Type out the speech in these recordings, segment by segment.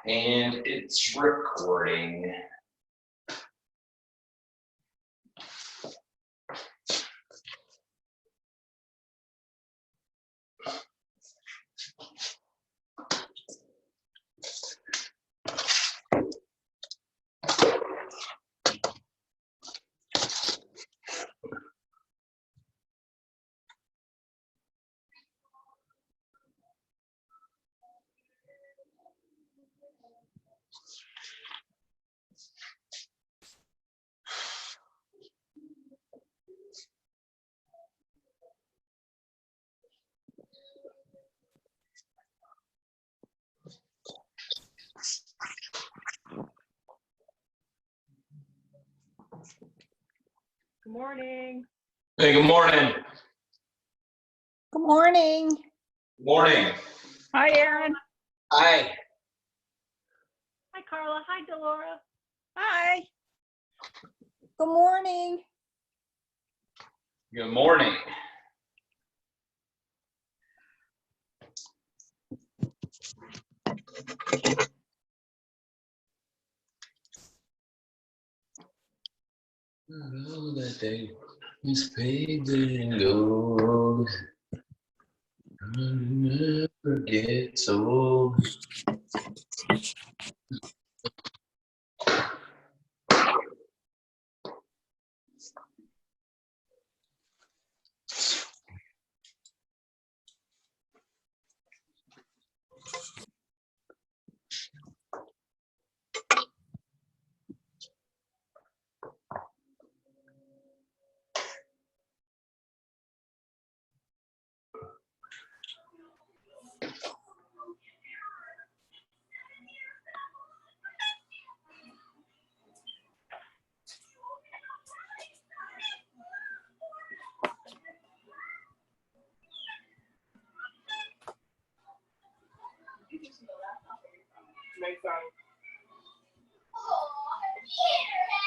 And it's recording. Good morning. Hey, good morning. Good morning. Good morning. Hi, Aaron. Hi. Hi, Carla. Hi, Delora. Hi. Good morning. Good morning. Oh, that day is paved in gold. I'll never get old.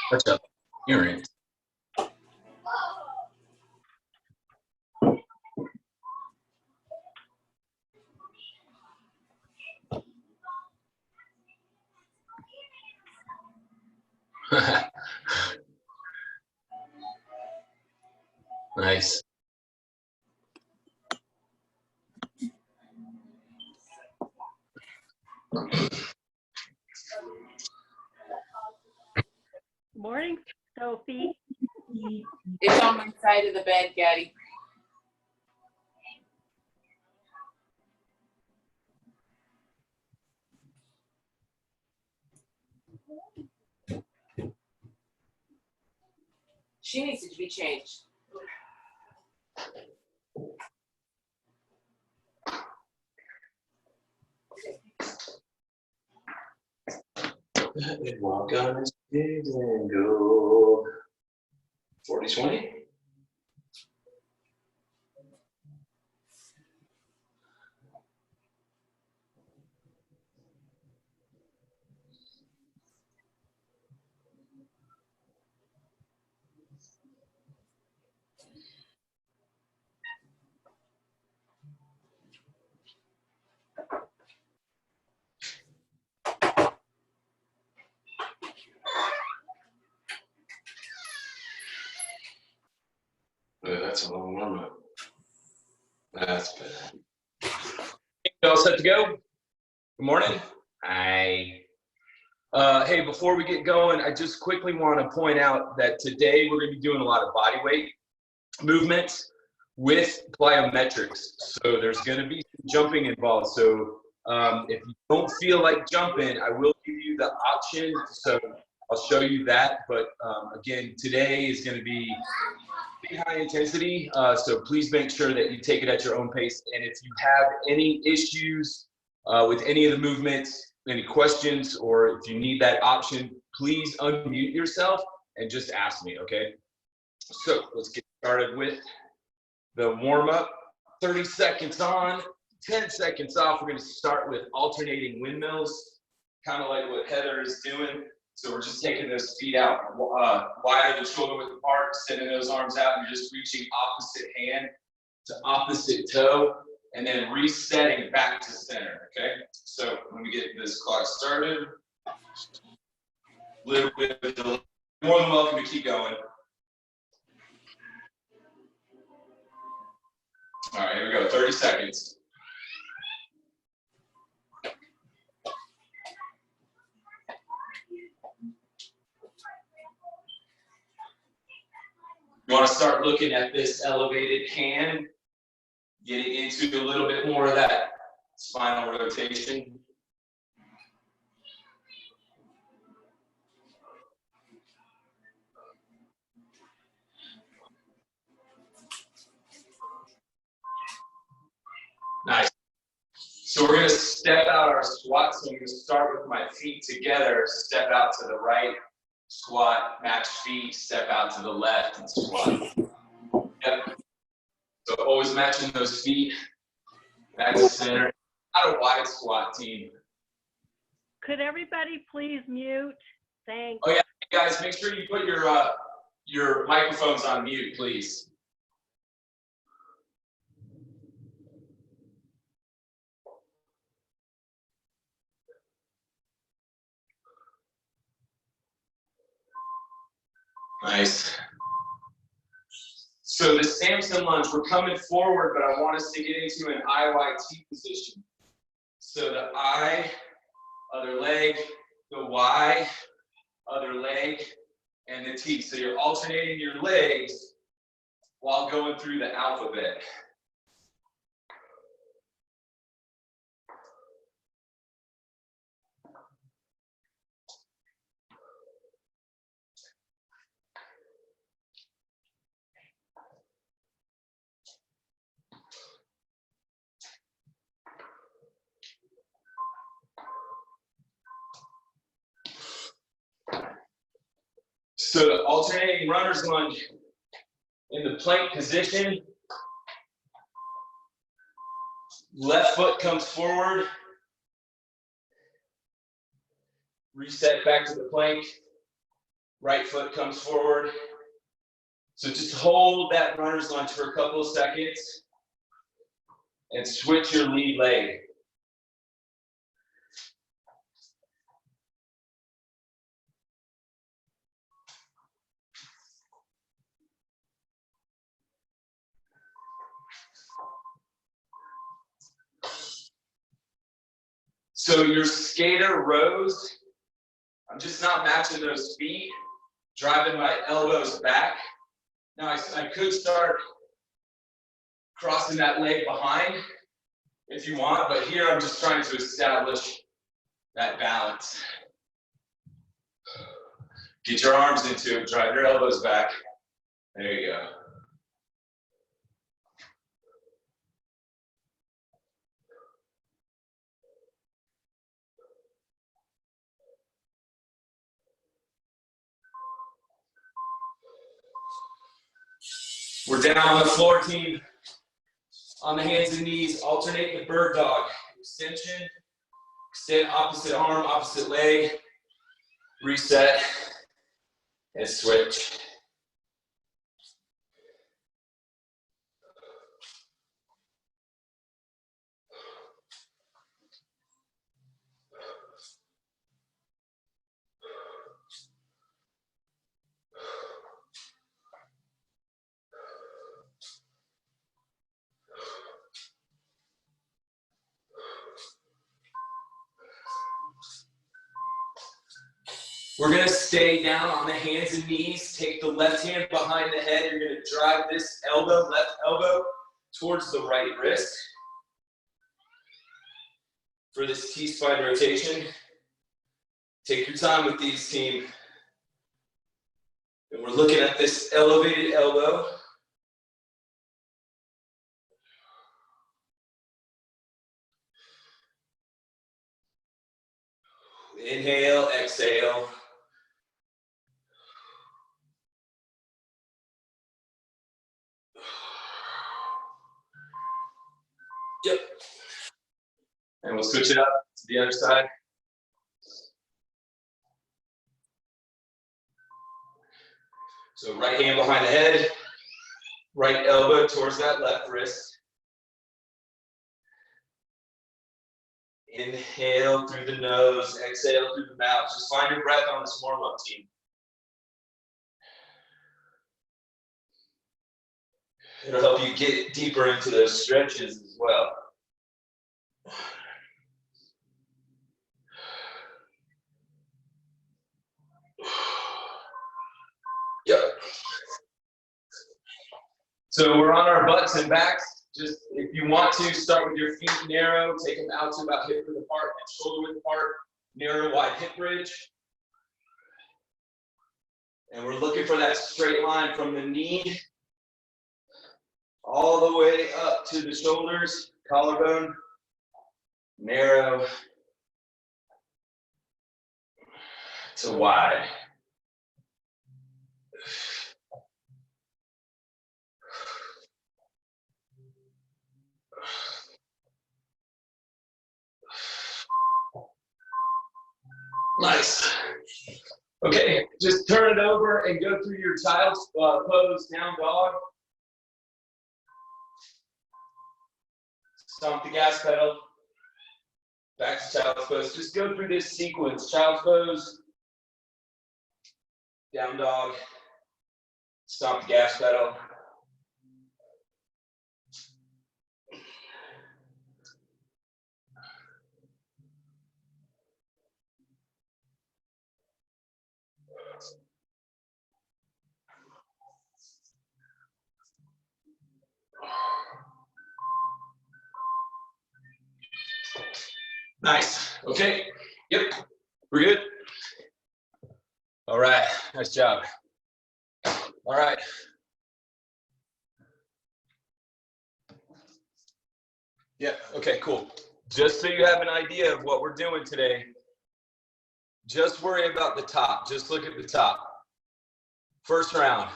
What's up? You're in. Nice. Good morning, Sophie. It's on my side of the bed, Gaddy. She needs to be changed. Walk on his pigs and go. 40-20. Yeah, that's a long warm up. That's bad. You all set to go? Good morning. Hi. Hey, before we get going, I just quickly want to point out that today we're going to be doing a lot of body weight movements with plyometrics. So there's going to be some jumping involved. So if you don't feel like jumping, I will give you the option. So I'll show you that. But again, today is going to be high intensity. So please make sure that you take it at your own pace. And if you have any issues with any of the movements, any questions, or if you need that option, please unmute yourself and just ask me, okay? So let's get started with the warm-up. 30 seconds on, 10 seconds off. We're going to start with alternating windmills, kind of like what Heather is doing. So we're just taking those feet out wider than shoulder width apart, sending those arms out, and just reaching opposite hand to opposite toe. and then resetting back to center, okay? So let me get this clock started. A little bit of delay. More than welcome to keep going. All right, here we go, 30 seconds. You want to start looking at this elevated hand, getting into a little bit more of that spinal rotation. Nice. So we're going to step out our squat. So I'm going to start with my feet together, step out to the right, squat, match feet, step out to the left, and squat. Yep. So always matching those feet back to center. Not a wide squat, team. Could everybody please mute? Thanks. Oh yeah, guys, make sure you put your microphones on mute, please. Nice. So the Samson lunge, we're coming forward, but I want us to get into an IYT position. So the I, other leg, the Y, other leg, and the T. So you're alternating your legs while going through the alphabet. So the alternating runner's lunge in the plank position. Left foot comes forward. Reset back to the plank. Right foot comes forward. So just hold that runner's lunge for a couple of seconds and switch your lead leg. So your skater rows, I'm just not matching those feet, driving my elbows back. Now I could start crossing that leg behind if you want, but here I'm just trying to establish that balance. Get your arms into it, drive your elbows back. There you go. We're down on the floor, team. On the hands and knees, alternate the bird dog. Extension, extend opposite arm, opposite leg, reset, and switch. We're gonna stay down on the hands and knees. Take the left hand behind the head. You're gonna drive this elbow, left elbow, towards the right wrist for this T-spine rotation. Take your time with these, team. And we're looking at this elevated elbow. Inhale, exhale. Yep. And we'll switch it up to the other side. So right hand behind the head, right elbow towards that left wrist. Inhale through the nose, exhale through the mouth. Just find your breath on this warm-up, team. It'll help you get deeper into those stretches as well. Yep. So we're on our butts and backs. Just if you want to, start with your feet narrow, take them out to about hip width apart and shoulder width apart, narrow, wide hip bridge. And we're looking for that straight line from the knee all the way up to the shoulders, collarbone, narrow to wide. Nice. Okay, just turn it over and go through your child's pose, down dog. Stomp the gas pedal. Back to child's pose. Just go through this sequence. Child's pose, down dog, stomp the gas pedal. Nice. Okay. Yep. We're good. All right. Nice job. All right. Yeah. Okay, cool. Just so you have an idea of what we're doing today, just worry about the top. Just look at the top. First round,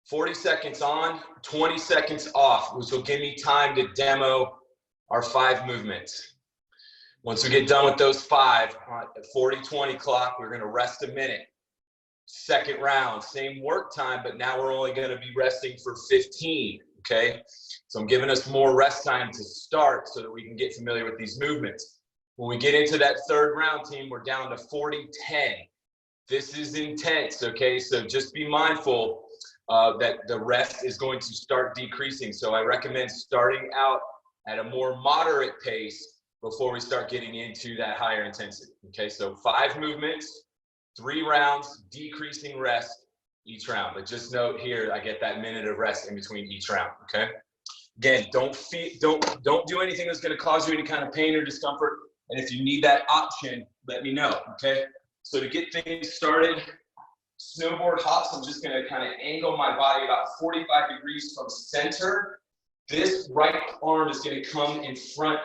40 seconds on, 20 seconds off, which will give me time to demo our 5 movements. Once we get done with those 5, at 40-20 clock, we're gonna rest a minute. Second round, same work time, but now we're only gonna be resting for 15, okay? So I'm giving us more rest time to start so that we can get familiar with these movements. When we get into that third round, team, we're down to 40-10. This is intense, okay? So just be mindful that the rest is going to start decreasing. So I recommend starting out at a more moderate pace before we start getting into that higher intensity, okay? So 5 movements, 3 rounds, decreasing rest each round. But just note here, I get that minute of rest in between each round, okay? Again, don't do anything that's gonna cause you any kind of pain or discomfort. And if you need that option, let me know, okay? So to get things started, snowboard hops, I'm just gonna kind of angle my body about 45 degrees from center. This right arm is gonna come in front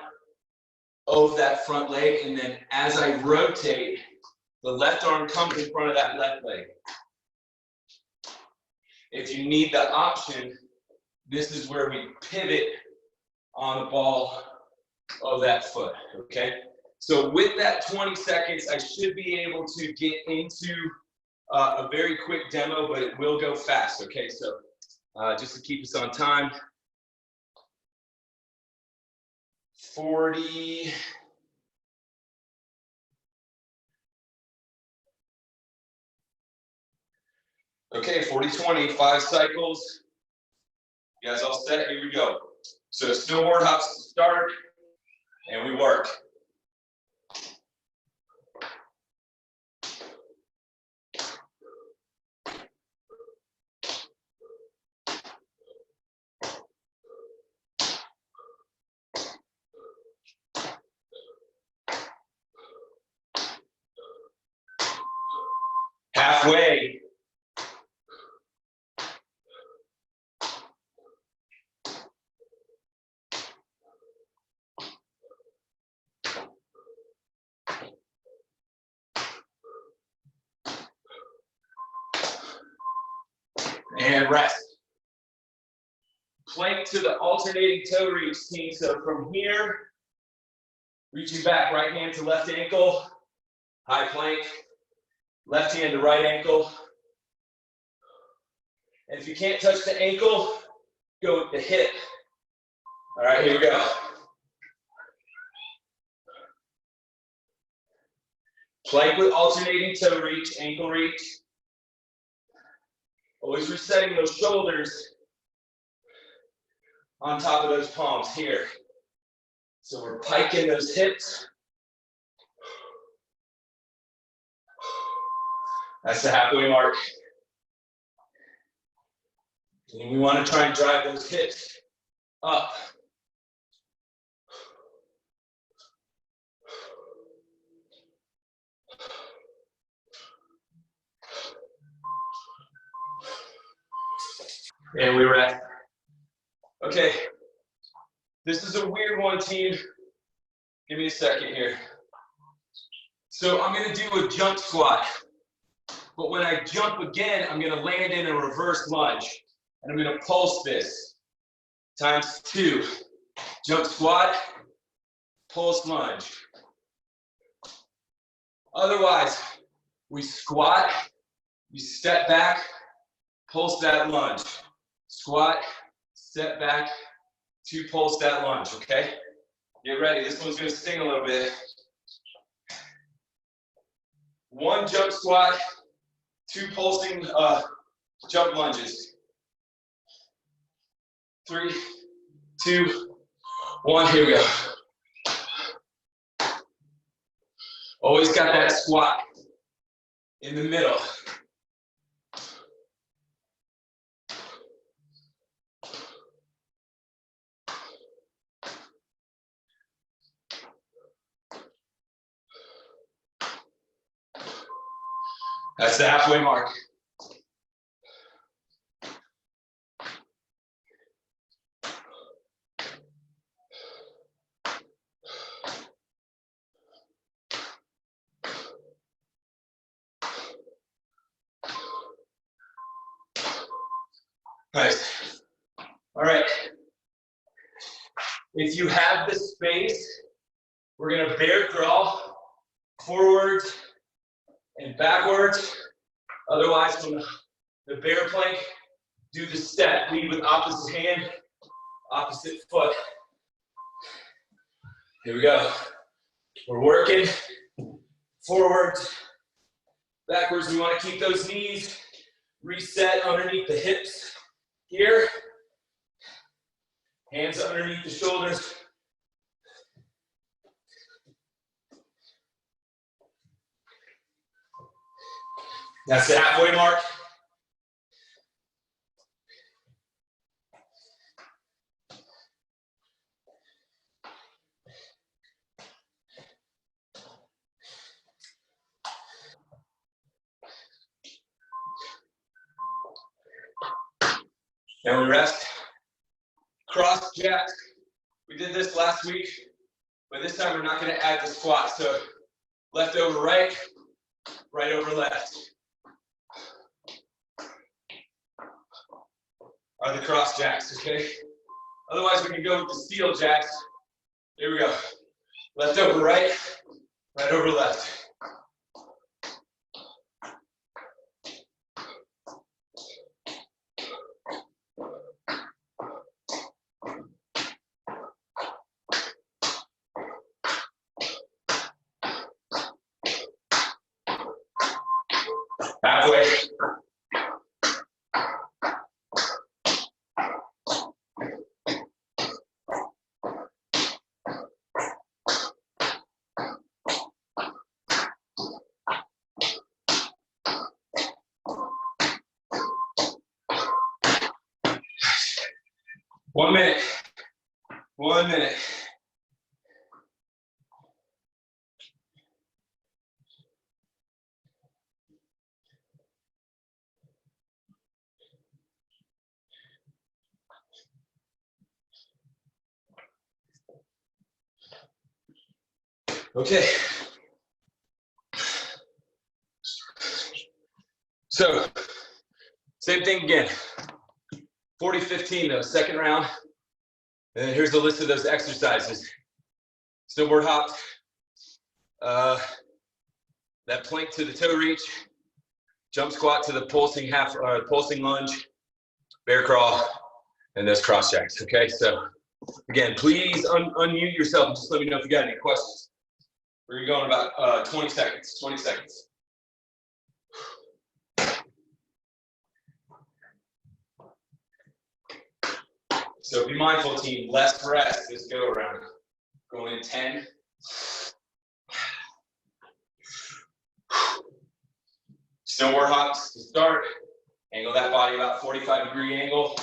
of that front leg, and then as I rotate, the left arm comes in front of that left leg. If you need the option, this is where we pivot on the ball of that foot, okay? So with that 20 seconds, I should be able to get into a very quick demo, but it will go fast, okay? So just to keep us on time, 40. Okay, 40-20, 5 cycles. You guys all set? Here we go. So snowboard hops to start, and we work. Halfway. And rest. Plank to the alternating toe reach, team. So from here, reaching back, right hand to left ankle, high plank, left hand to right ankle. And if you can't touch the ankle, go with the hip. All right, here we go. Plank with alternating toe reach, ankle reach. Always resetting those shoulders on top of those palms here. So we're piking those hips. That's the halfway mark. And we want to try and drive those hips up. And we rest. Okay, this is a weird one, team. Give me a second here. So I'm gonna do a jump squat, but when I jump again, I'm gonna land in a reverse lunge, and I'm gonna pulse this times 2. Jump squat, pulse lunge. Otherwise, we squat, you step back, pulse that lunge. Squat, step back, 2 pulse that lunge, okay? Get ready, this one's gonna sting a little bit. 1 jump squat, 2 pulsing jump lunges. 3, 2, 1, here we go. Always got that squat in the middle. That's the halfway mark. Nice. All right. If you have the space, we're gonna bear crawl forwards and backwards. Otherwise, from the bear plank, do the step. Lead with opposite hand, opposite foot. Here we go. We're working forwards, backwards. We want to keep those knees reset underneath the hips here. Hands underneath the shoulders. That's the halfway mark. And we rest. Cross jacks. We did this last week, but this time we're not going to add the squat. So left over right, right over left are the cross jacks, okay? Otherwise, we can go with the steel jacks. Here we go. Left over right, right over left. Halfway. One minute. 1 minute. Okay. So, same thing again. 40-15 though, second round. And then here's the list of those exercises. Snowboard hops, that plank to the toe reach, jump squat to the pulsing pulsing lunge, bear crawl, and those cross jacks, okay? So again, please unmute yourself and just let me know if you got any questions. We're going about 20 seconds, 20 seconds. So be mindful, team, less rest this go around. Going in 10. Snowboard hops to start. Angle that body about 45-degree angle.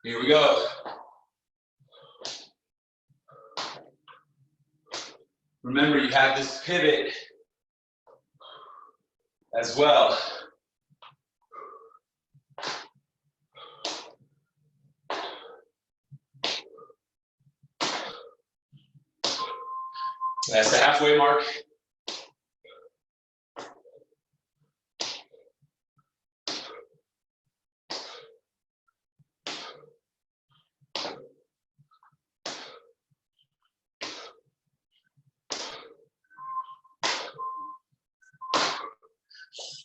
Here we go. Remember, you have this pivot as well. That's the halfway mark.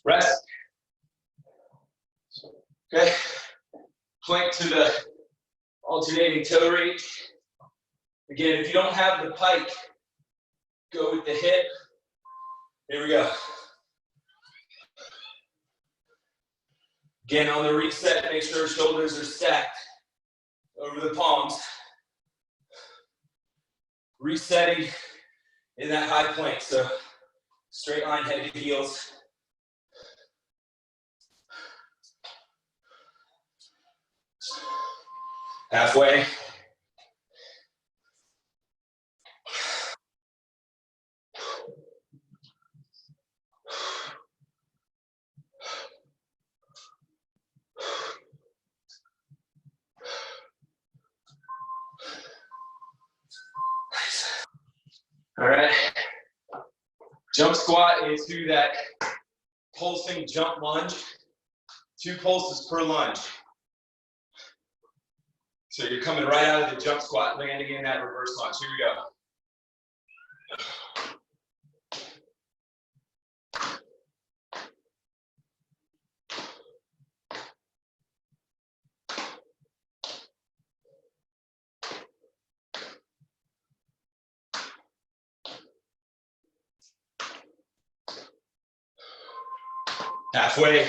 Rest. Okay. Plank to the alternating toe reach. Again, if you don't have the pike, go with the hip. Here we go. Again, on the reset, make sure shoulders are stacked over the palms. Resetting in that high plank, so straight line head to heels. Halfway. All right. Jump squat into that pulsing jump lunge. 2 pulses per lunge. So you're coming right out of the jump squat, landing in that reverse lunge. Here we go. Halfway.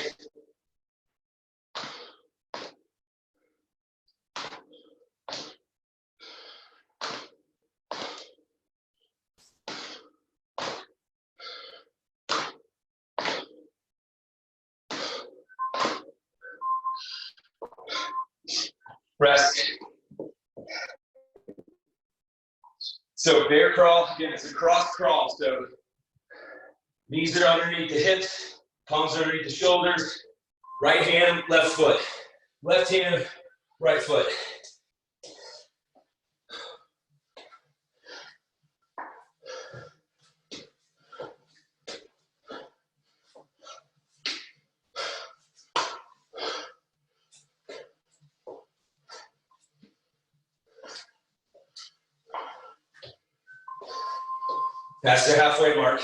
Rest. So bear crawl, again, it's a cross crawl. So knees are underneath the hips, palms are underneath the shoulders, right hand, left foot. Left hand, right foot. That's the halfway mark.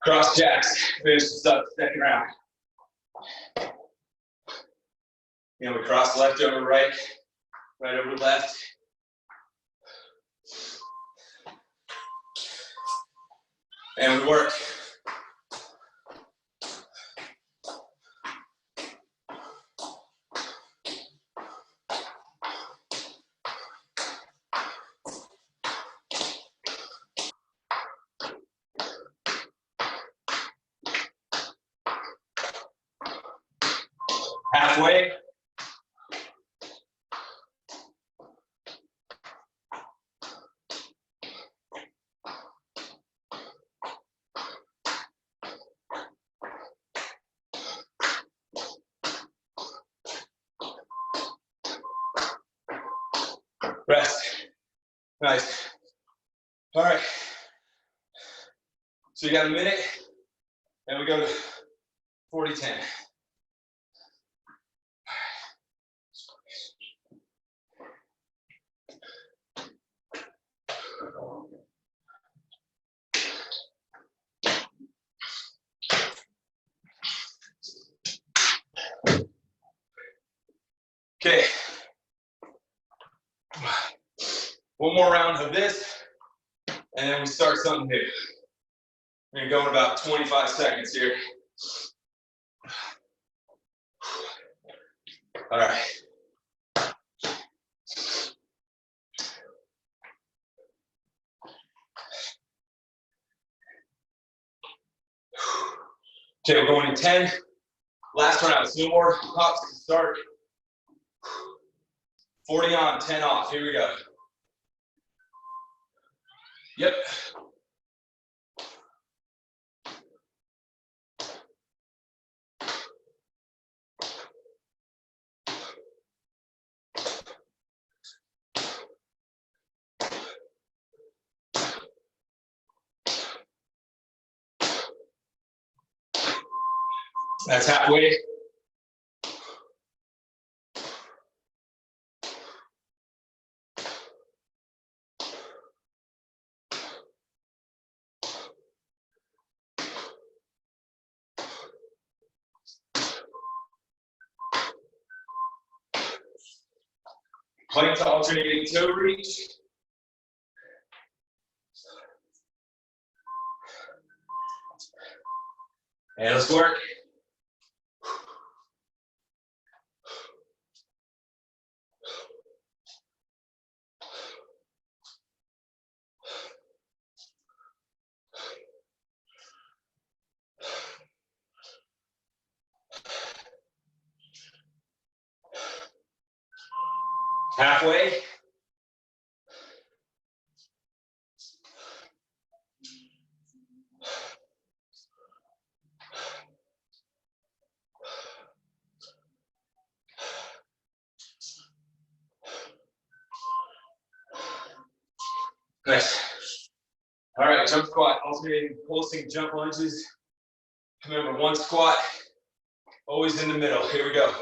Cross jacks, finish this up, second round. You know, we cross left over right, right over left. And we work. Halfway. Rest. Nice. All right. So you got a minute, and we go to 40-10. Okay. One more round of this, and then we start something new. We're going about 25 seconds here. All right. Okay, we're going in 10. Last round, no more hops to start. 40 on, 10 off. Here we go. Yep. That's halfway. Plank to alternating toe reach. And let's work. Halfway. Nice. All right, jump squat, alternating pulsing jump lunges. Remember, one squat, always in the middle. Here we go.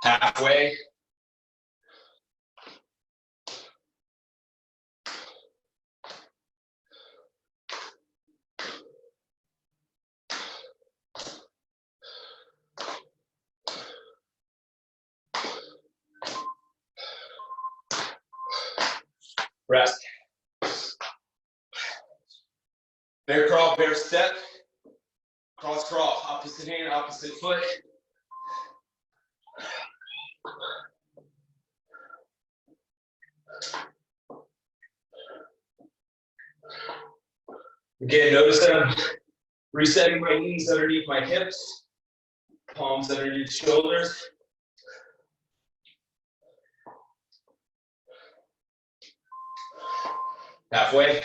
Halfway. Rest. Bear crawl, bear step. Cross crawl, opposite hand, opposite foot. Again, notice that I'm resetting my knees underneath my hips, palms underneath shoulders. Halfway.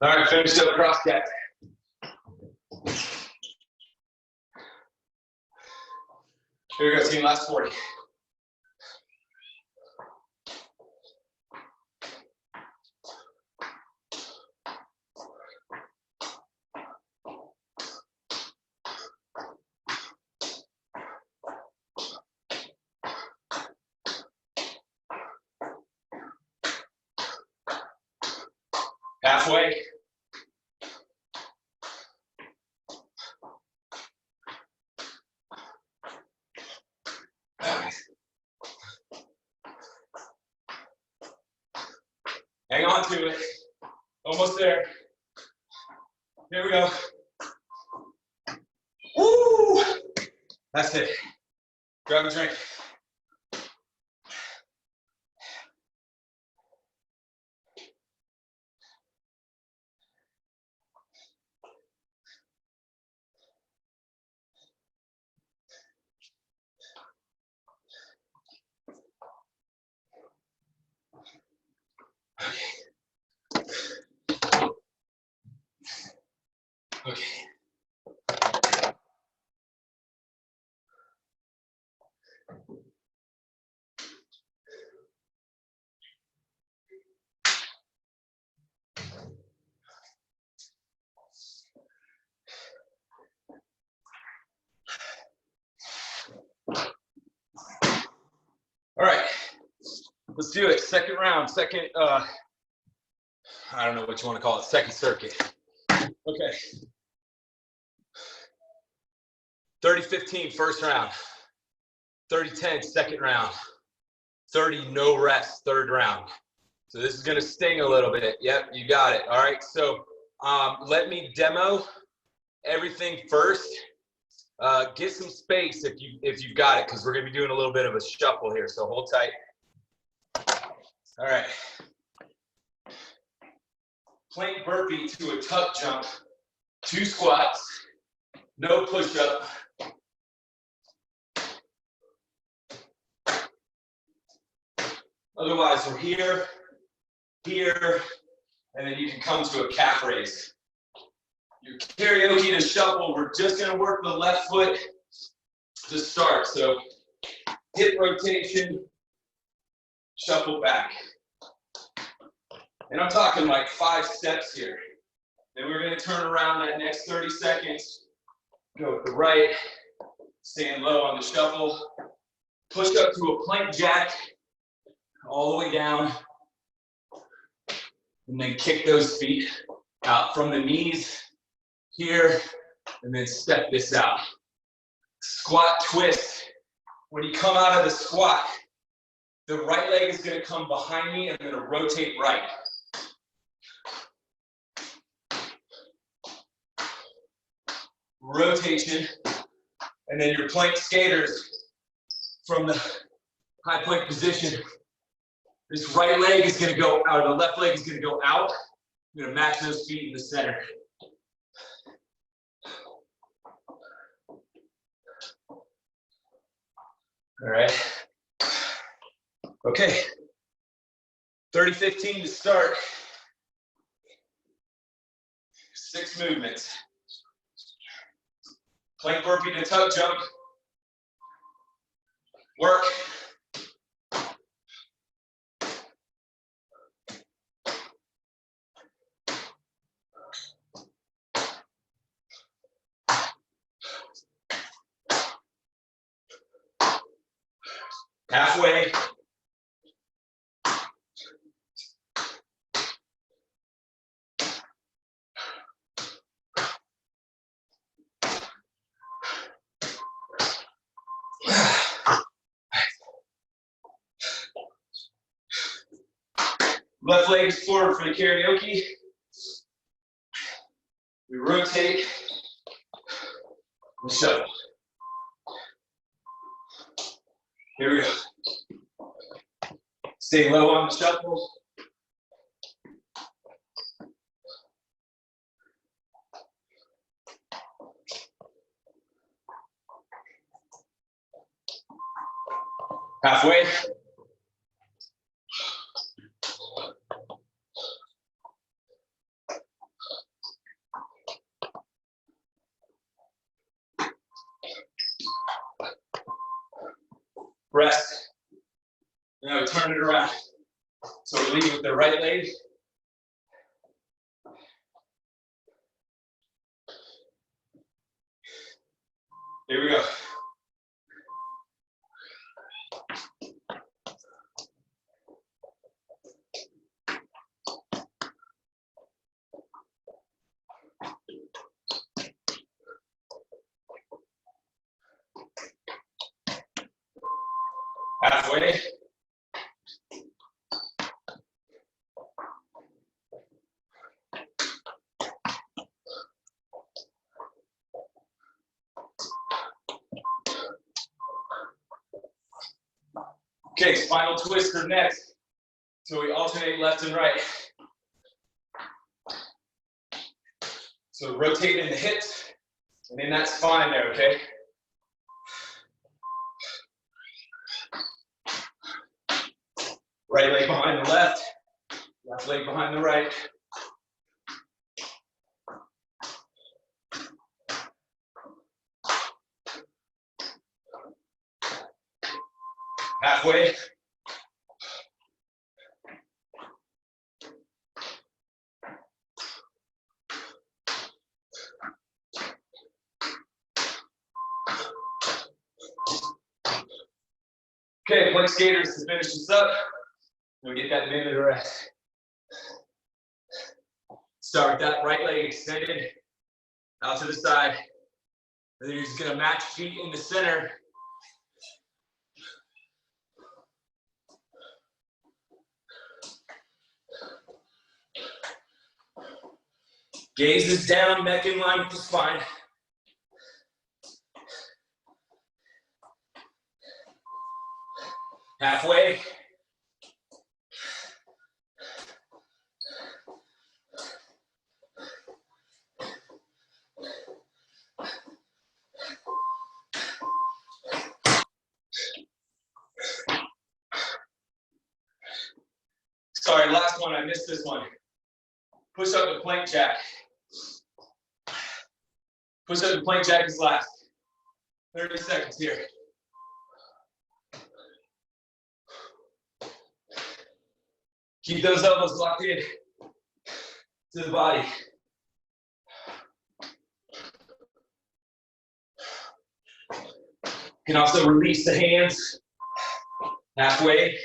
All right, finish up cross step. Here we go, team, last 40. Halfway. Hang on to it. Almost there. Here we go. Woo! That's it. Grab a drink. Let's do it. Second round, I don't know what you want to call it, second circuit. Okay. 30-15, first round. 30-10, second round. 30, no rest, third round. So this is going to sting a little bit. Yep, you got it. All right, so let me demo everything first. Get some space if you've got it, because we're going to be doing a little bit of a shuffle here, so hold tight. All right. Plank burpee to a tuck jump, 2 squats, no push-up. Otherwise, we're here, here, and then you can come to a calf raise. Your karaoke to shuffle, we're just gonna work the left foot to start. So hip rotation, shuffle back. And I'm talking like 5 steps here. Then we're gonna turn around that next 30 seconds, go with the right, stand low on the shuffle, push up to a plank jack, all the way down, and then kick those feet out from the knees here, and then step this out. Squat twist. When you come out of the squat, the right leg is going to come behind me and I'm going to rotate right. Rotation, and then your plank skaters from the high plank position. This right leg is going to go out, the left leg is going to go out. I'm going to match those feet in the center. All right. Okay. 30-15 to start. 6 movements. Plank burpee to tuck jump. Work. Halfway. Left leg is forward for the karaoke. We rotate and shuffle. Here we go. Stay low on the shuffle. Halfway. Rest. Now we turn it around. So we lead with the right leg. Here we go. Halfway. Okay, spinal twister next. So we alternate left and right. So rotate in the hips and in that spine there, okay? Right leg behind the left, left leg behind the right. Halfway. Okay, plank skaters to finish this up. We'll get that minute of rest. Start with that right leg extended out to the side. And then you're just gonna match feet in the center. Gaze is down, neck in line with the spine. Halfway. Sorry, last one, I missed this one. Push up the plank jack. Push up the plank jack is last. 30 seconds here. Keep those elbows locked in to the body. You can also release the hands halfway.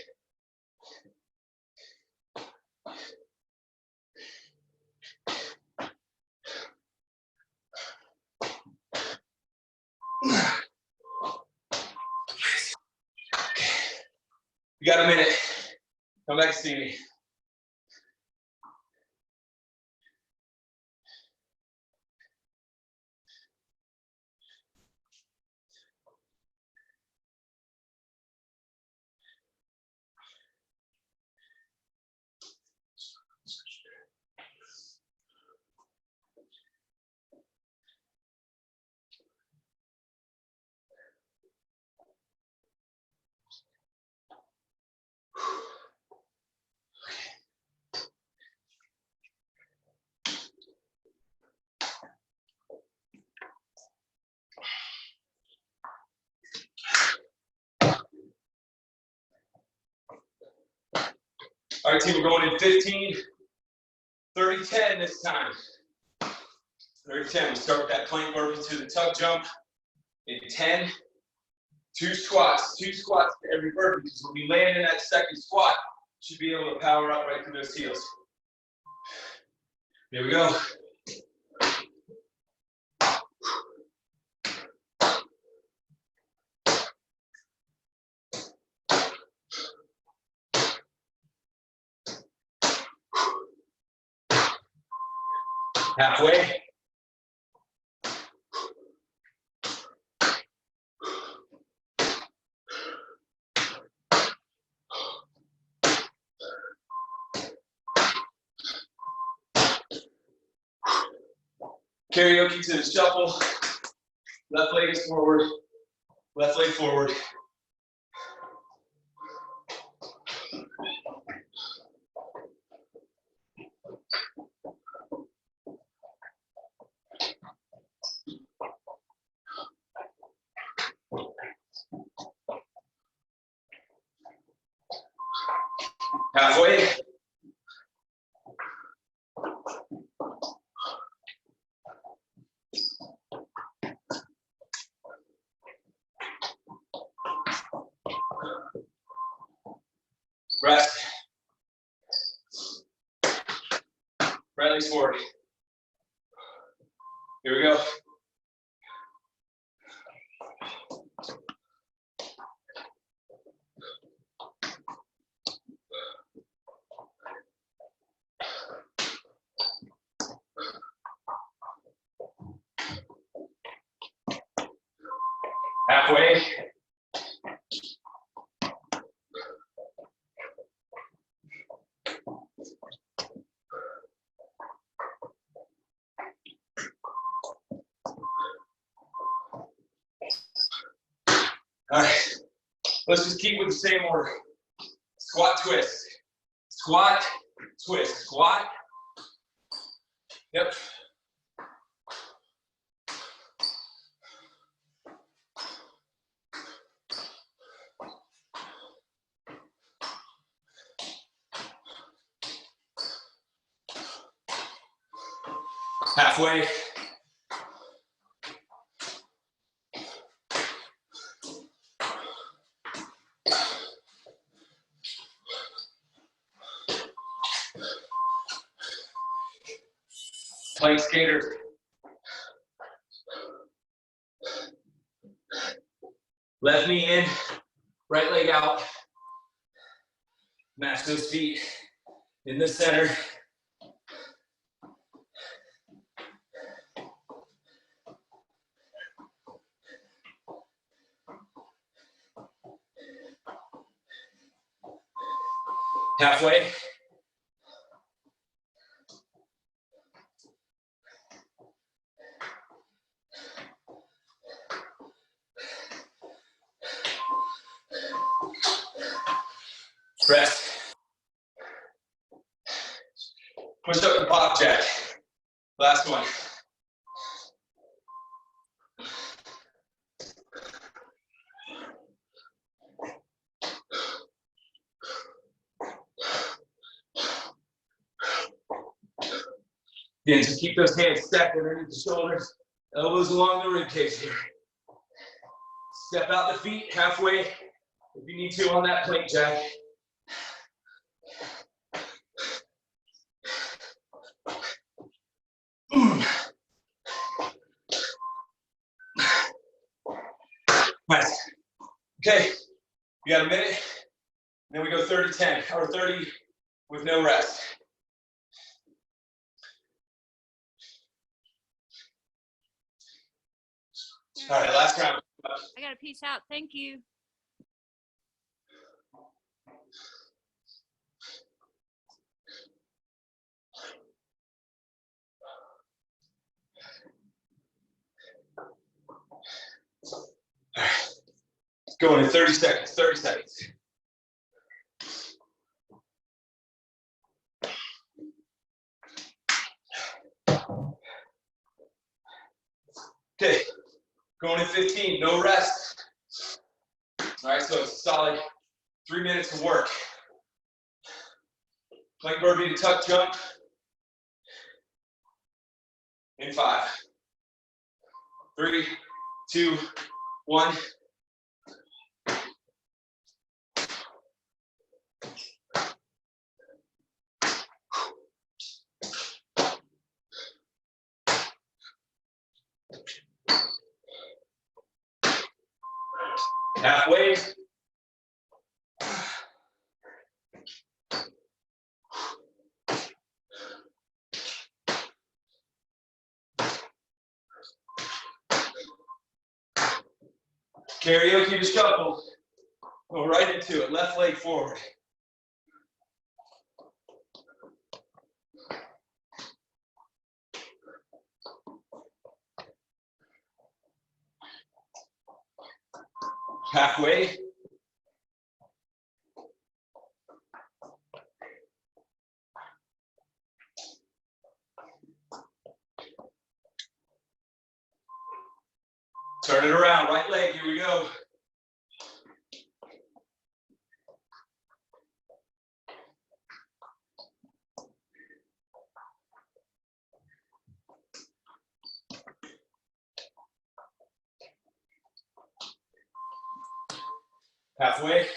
You got a minute. Come back to see me. All right, team, we're going in 15, 30, 10 this time. 30, 10, we start with that plank burpee to the tug jump. In 10, two squats to every burpee, because when we land in that second squat, you should be able to power up right through those heels. Here we go. Halfway. Karaoke to the shuffle. Left leg is forward, left leg forward. Halfway. Rest. Right legs forward. Here we go. Halfway. All right, let's just keep with the same order. Squat, twist, squat, twist, squat. Yep. Halfway. Plank skater. Left knee in, right leg out. Match those feet in the center. Halfway. Rest. Push up and pop jack. Last one. Again, just keep those hands stacked underneath the shoulders, elbows along the rib cage here. Step out the feet halfway if you need to on that plank jack. Nice. Okay, you got a minute, then we go 30-10, or 30 with no rest. All right, last round. I got a piece out. Thank you. All right. Going in 30 seconds, 30 seconds. Okay, going in 15, no rest. All right, so it's a solid 3 minutes of work. Plank burpee to tuck jump. In 5, 3, 2, 1. Halfway. Karaoke to shuffle. Go right into it. Left leg forward. Halfway. Turn it around, right leg, here we go. Halfway.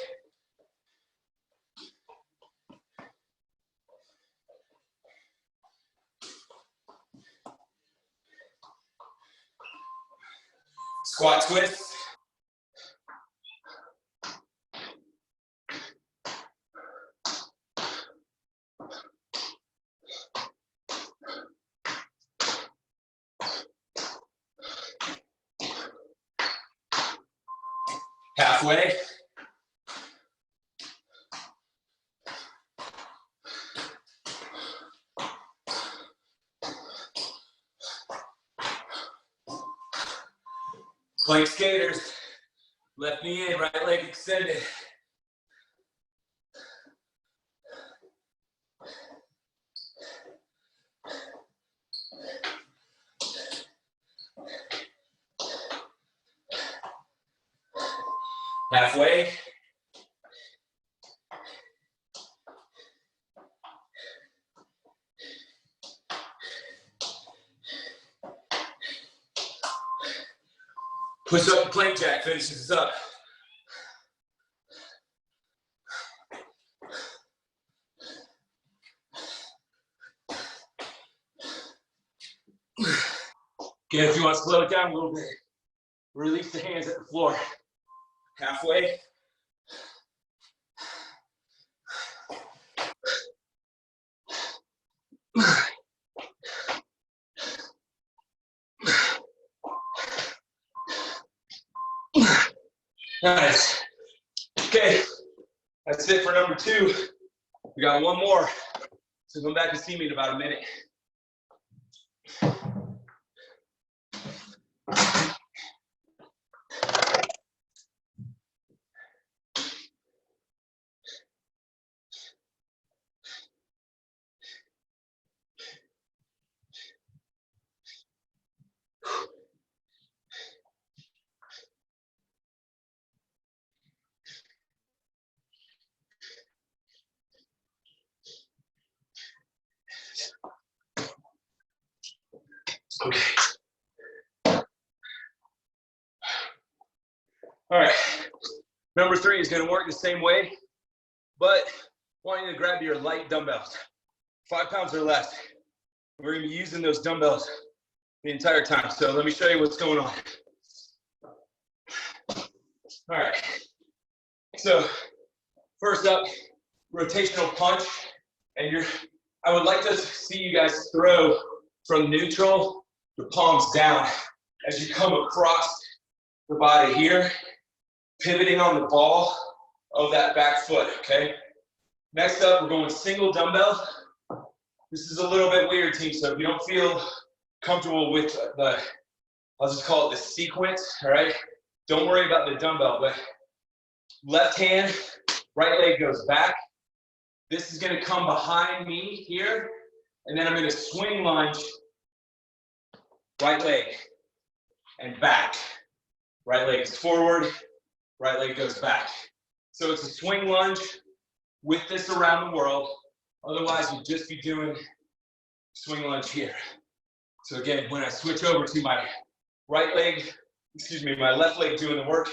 Squat twist. Halfway. Plank skaters. Left knee in, right leg extended. Halfway. Push up and plank jack finishes us up. Again, if you want to slow it down a little bit, release the hands at the floor. Halfway. Nice. Okay, that's it for number 2. We got one more. So come back and see me in about a minute. Okay. All right. Number 3 is going to work the same way, but I want you to grab your light dumbbells, 5 pounds or less. We're going to be using those dumbbells the entire time. So let me show you what's going on. All right. So first up, rotational punch, and I would like to see you guys throw from neutral, the palms down as you come across the body here, pivoting on the ball of that back foot, okay? Next up, we're going single dumbbell. This is a little bit weird, team, so if you don't feel comfortable with I'll just call it the sequence, all right? Don't worry about the dumbbell, but left hand, right leg goes back. This is gonna come behind me here, and then I'm gonna swing lunge, right leg, and back. Right leg is forward, right leg goes back. So it's a swing lunge with this around the world. Otherwise, you'd just be doing swing lunge here. So again, when I switch over to my right leg, my left leg doing the work,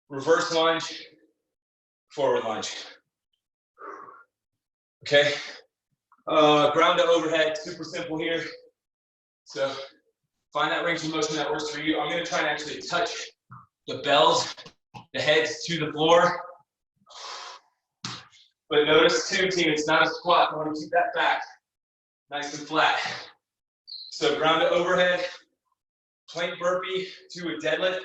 reverse lunge, forward lunge. Okay, ground to overhead, super simple here. So find that range of motion that works for you. I'm gonna try and actually touch the bells, the heads to the floor. But notice too, team, it's not a squat. I want to keep that back nice and flat. So ground to overhead, plank burpee to a deadlift,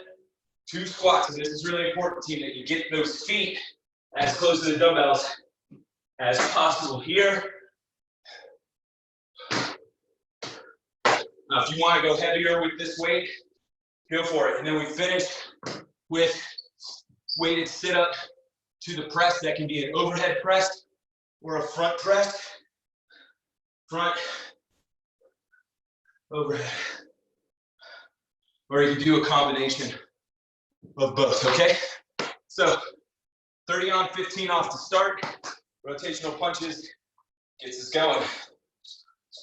2 squats. And this is really important, team, that you get those feet as close to the dumbbells as possible here. Now, if you want to go heavier with this weight, go for it. And then we finish with weighted sit-up to the press. That can be an overhead press or a front press. Front, overhead. Or you can do a combination of both, okay? So 30 on, 15 off to start. Rotational punches gets us going.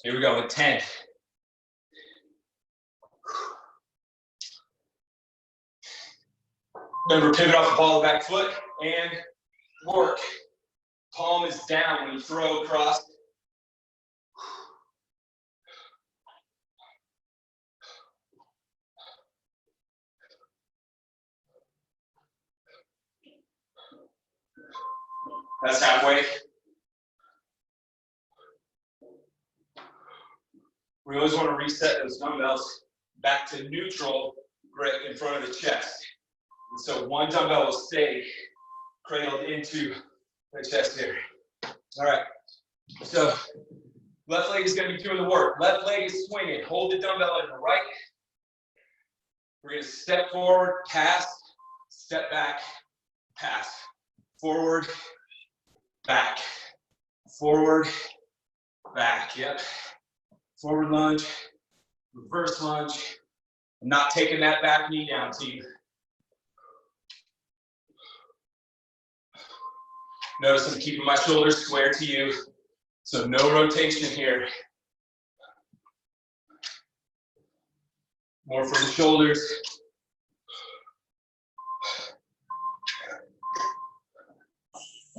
Here we go with 10. Remember, pivot off the ball of the back foot and work. Palm is down when you throw across. That's halfway. We always want to reset those dumbbells back to neutral grip in front of the chest. And so one dumbbell will stay cradled into the chest area. All right, so left leg is going to be doing the work. Left leg is swinging. Hold the dumbbell in the right. We're going to step forward, pass, step back, pass. Forward, back. Forward, back. Yep. Forward lunge, reverse lunge. I'm not taking that back knee down, team. Notice I'm keeping my shoulders square to you, so no rotation here. More from the shoulders.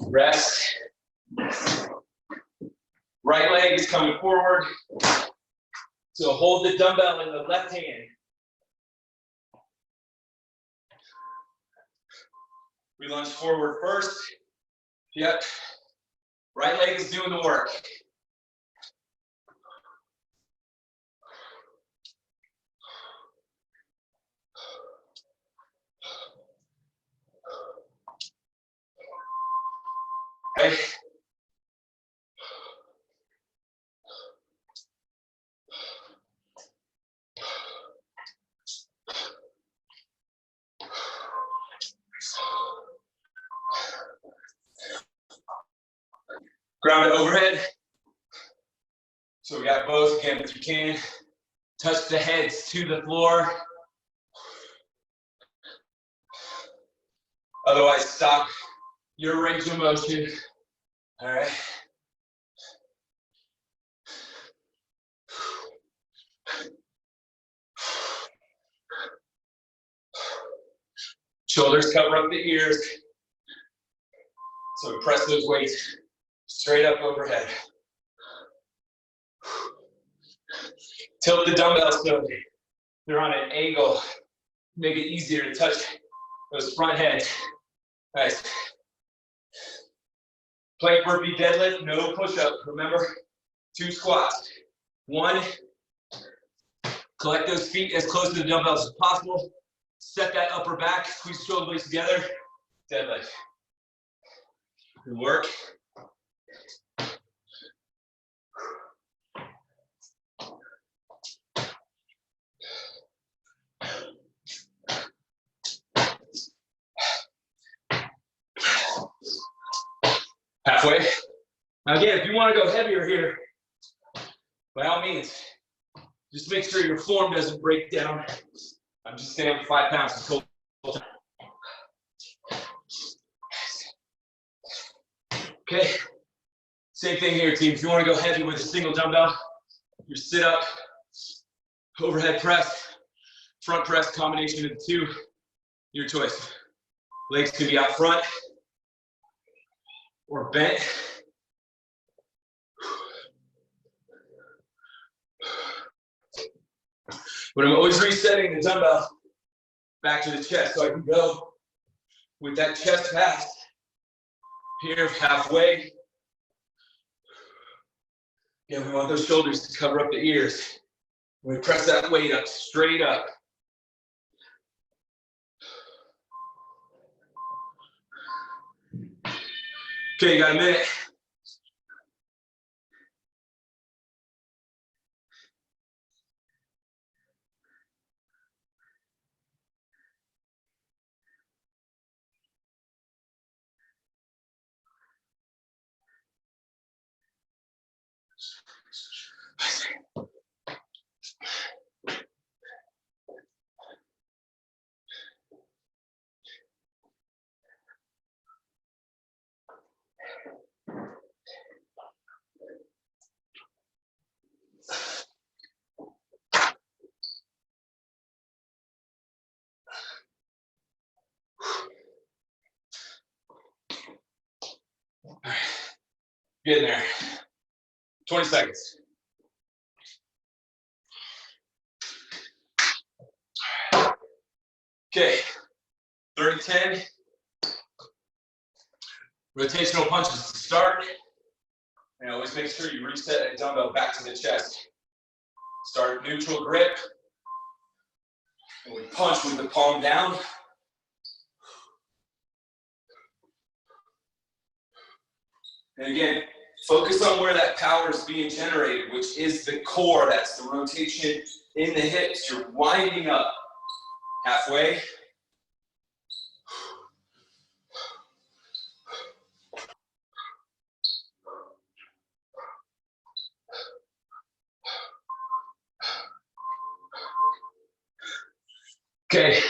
Rest. Right leg is coming forward. So hold the dumbbell in the left hand. We lunge forward first. Yep. Right leg is doing the work. Okay. Ground to overhead. So we got both again, if you can. Touch the heads to the floor. Otherwise, stop your range of motion. All right. Shoulders cover up the ears. So we press those weights straight up overhead. Tilt the dumbbells so they're on an angle. Make it easier to touch those front heads. Nice. Plank burpee deadlift, no push-up. Remember, 2 squats. 1, collect those feet as close to the dumbbells as possible. Set that upper back, squeeze the shoulder blades together. Deadlift. Good work. Halfway. Now again, if you want to go heavier here, by all means, just make sure your form doesn't break down. I'm just staying on 5 pounds this whole time. Okay, same thing here, team. If you want to go heavy with a single dumbbell, your sit up, overhead press, front press, combination of the two, your choice. Legs can be out front or bent. But I'm always resetting the dumbbell back to the chest so I can go with that chest pass. Here, halfway. Again, we want those shoulders to cover up the ears. We press that weight up, straight up. Okay, you got a minute. Getting there. 20 seconds. Okay, 30-10. Rotational punches to start. And always make sure you reset that dumbbell back to the chest. Start neutral grip. And we punch with the palm down. And again, focus on where that power is being generated, which is the core. That's the rotation in the hips. You're winding up. Halfway. Okay,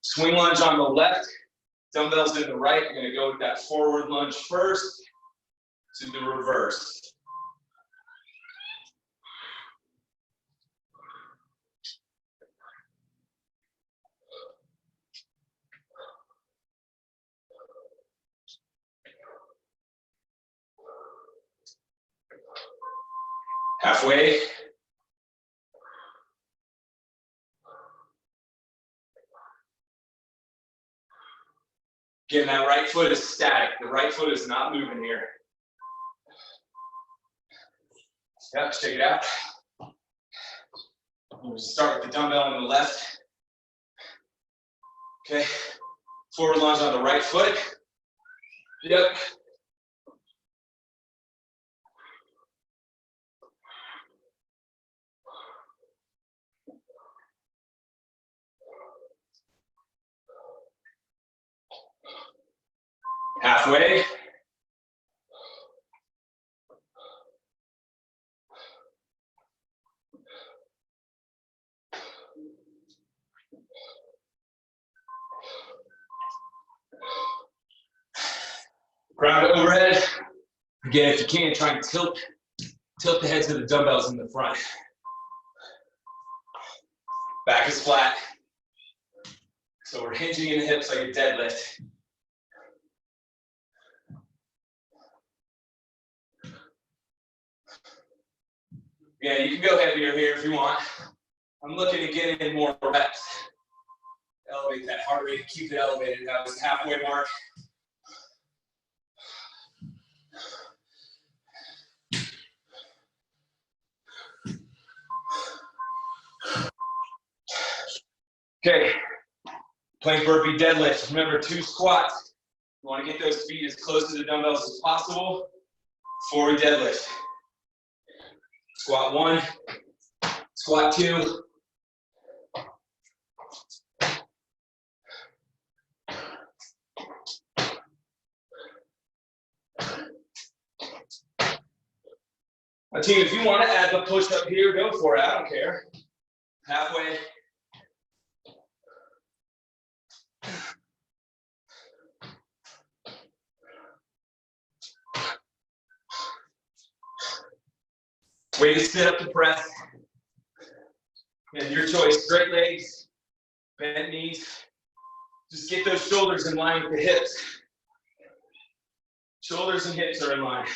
swing lunge on the left, dumbbells in the right. You're gonna go with that forward lunge first to the reverse. Halfway. Again, that right foot is static. The right foot is not moving here. Yep, shake it out. We'll start with the dumbbell on the left. Okay, forward lunge on the right foot. Yep. Halfway. Ground overhead. Again, if you can, try and tilt the heads of the dumbbells in the front. Back is flat. So we're hinging in the hips like a deadlift. Yeah, you can go heavier here if you want. I'm looking to get in more reps. Elevate that heart rate, keep it elevated. That was the halfway mark. Okay, plank burpee deadlift. Remember, 2 squats. You want to get those feet as close to the dumbbells as possible before we deadlift. Squat 1, squat 2. Now, team, if you want to add the push up here, go for it. I don't care. Halfway. Way to sit up to press. And your choice, straight legs, bent knees. Just get those shoulders in line with the hips. Shoulders and hips are in line.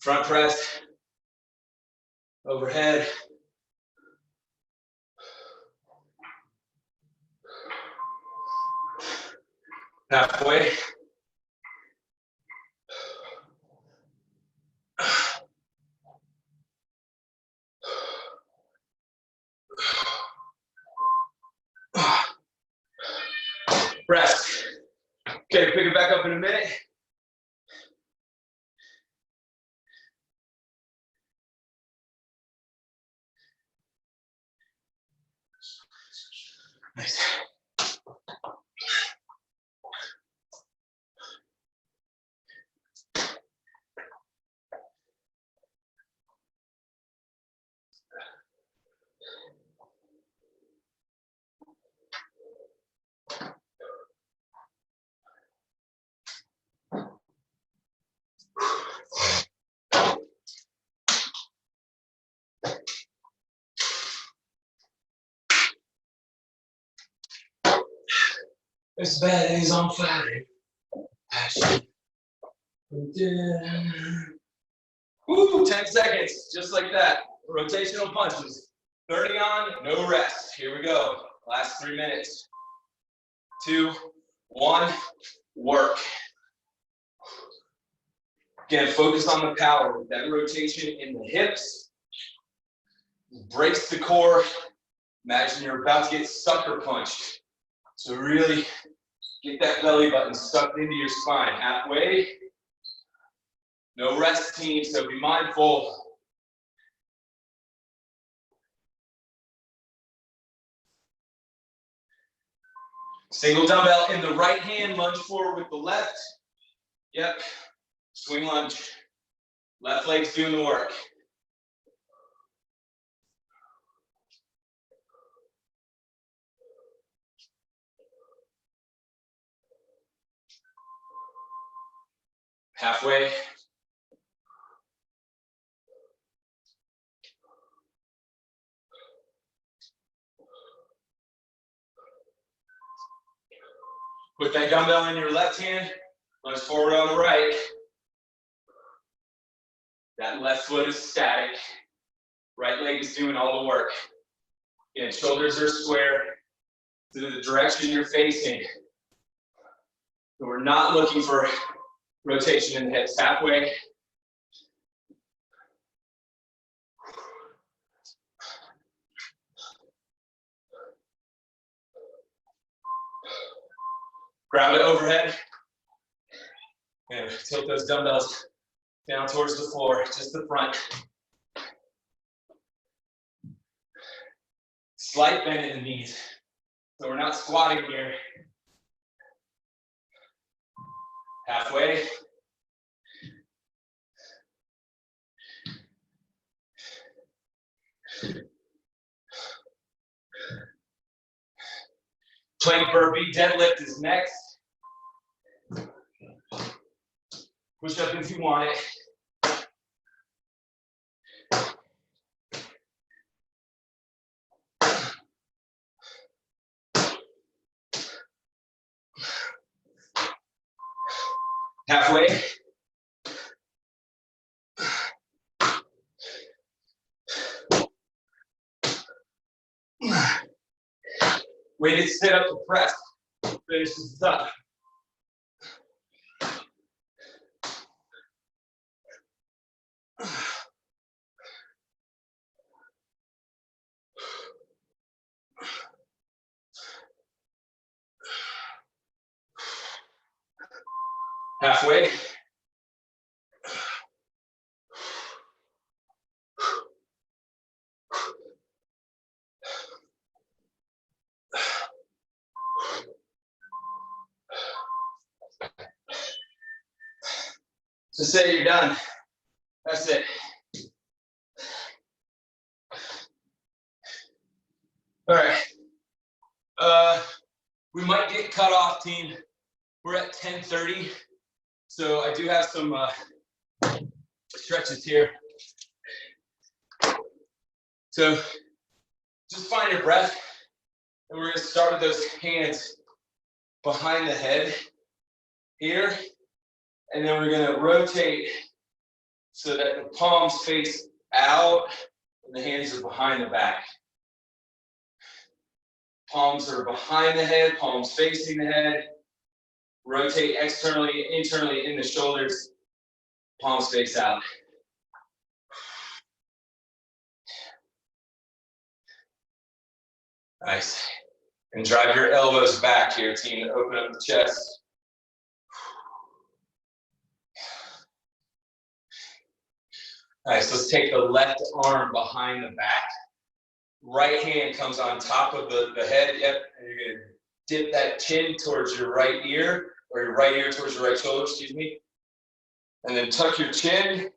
Front press, overhead. Halfway. Rest. Okay, pick it back up in a minute. Nice. This bed is on fire. Woo, 10 seconds, just like that. Rotational punches. 30 on, no rest. Here we go. Last 3 minutes. 2, 1, work. Again, focus on the power with that rotation in the hips. Brace the core. Imagine you're about to get sucker punched. So really get that belly button sucked into your spine. Halfway. No rest, team, so be mindful. Single dumbbell in the right hand, lunge forward with the left. Yep, swing lunge. Left leg's doing the work. Halfway. Put that dumbbell in your left hand, lunge forward on the right. That left foot is static. Right leg is doing all the work. Again, shoulders are square, to the direction you're facing. So we're not looking for rotation in the hips. Halfway. Ground it overhead. And tilt those dumbbells down towards the floor, just the front. Slight bend in the knees. So we're not squatting here. Halfway. Plank burpee, deadlift is next. Push up if you want it. Halfway. Weighted sit up to press. Finish this up. Halfway. So say you're done. That's it. All right. We might get cut off, team. We're at 10:30, so I do have some stretches here. So just find your breath, and we're going to start with those hands behind the head here, and then we're going to rotate so that the palms face out and the hands are behind the back. Palms are behind the head, palms facing the head. Rotate externally, internally in the shoulders. Palms face out. Nice. And drive your elbows back here, team, to open up the chest. Nice, let's take the left arm behind the back. Right hand comes on top of the head, yep, and you're gonna dip that chin towards your right ear, or your right ear towards your right shoulder, excuse me. And then tuck your chin,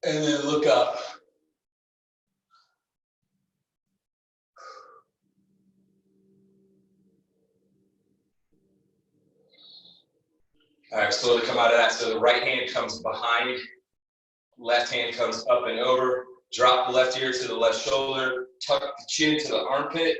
and then look up. All right, slowly come out of that. So the right hand comes behind, left hand comes up and over. Drop the left ear to the left shoulder, tuck the chin to the armpit.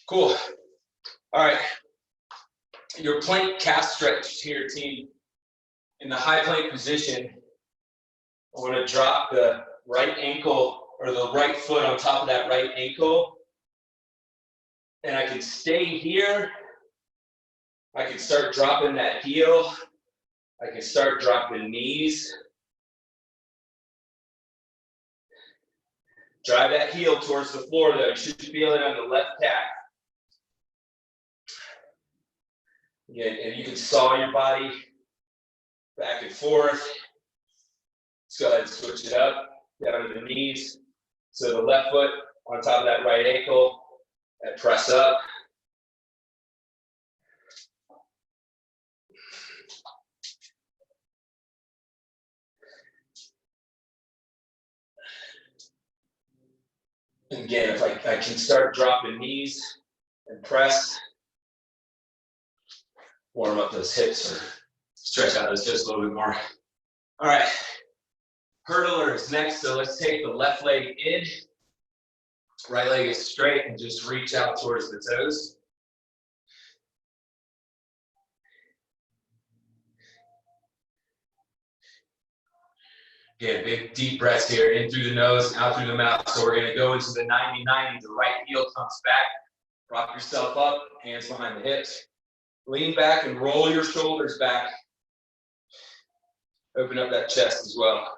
Cool. All right. Your plank calf stretch here, team. In the high plank position, I want to drop the right ankle or the right foot on top of that right ankle. And I can stay here. I can start dropping that heel. I can start dropping knees. Drive that heel towards the floor though. You should feel it on the left calf. Again, and you can saw your body back and forth. Let's go ahead and switch it up, down to the knees. So the left foot on top of that right ankle, and press up. And again, if I can start dropping knees and press, warm up those hips or stretch out those hips a little bit more. All right, hurdler is next. So let's take the left leg in Right leg is straight and just reach out towards the toes. Again, big deep breaths here, in through the nose, out through the mouth. So we're gonna go into the 90-90. The right heel comes back. Prop yourself up, hands behind the hips. Lean back and roll your shoulders back. Open up that chest as well.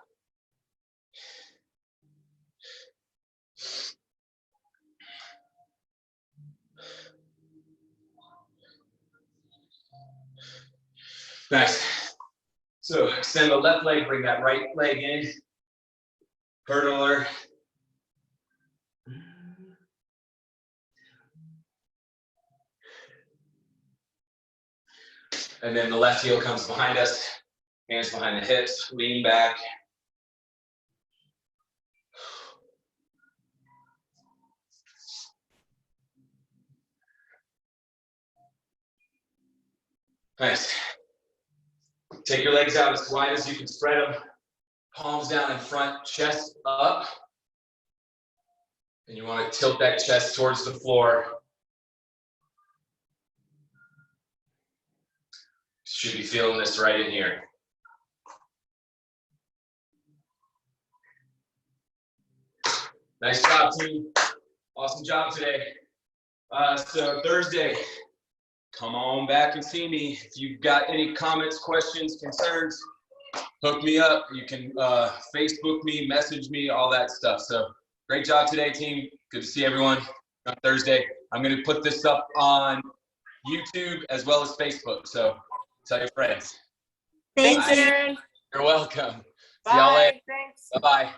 Nice. So extend the left leg, bring that right leg in. Hurdler. And then the left heel comes behind us, hands behind the hips, lean back. Nice. Take your legs out as wide as you can spread them. Palms down in front, chest up. And you want to tilt that chest towards the floor. Should be feeling this right in here. Nice job, team. Awesome job today. So Thursday, come on back and see me. If you've got any comments, questions, concerns, hook me up. You can Facebook me, message me, all that stuff. So great job today, team. Good to see everyone on Thursday. I'm going to put this up on YouTube as well as Facebook. So tell your friends. Thanks, Bye. Aaron. You're welcome. See y'all later. Thanks. Bye-bye.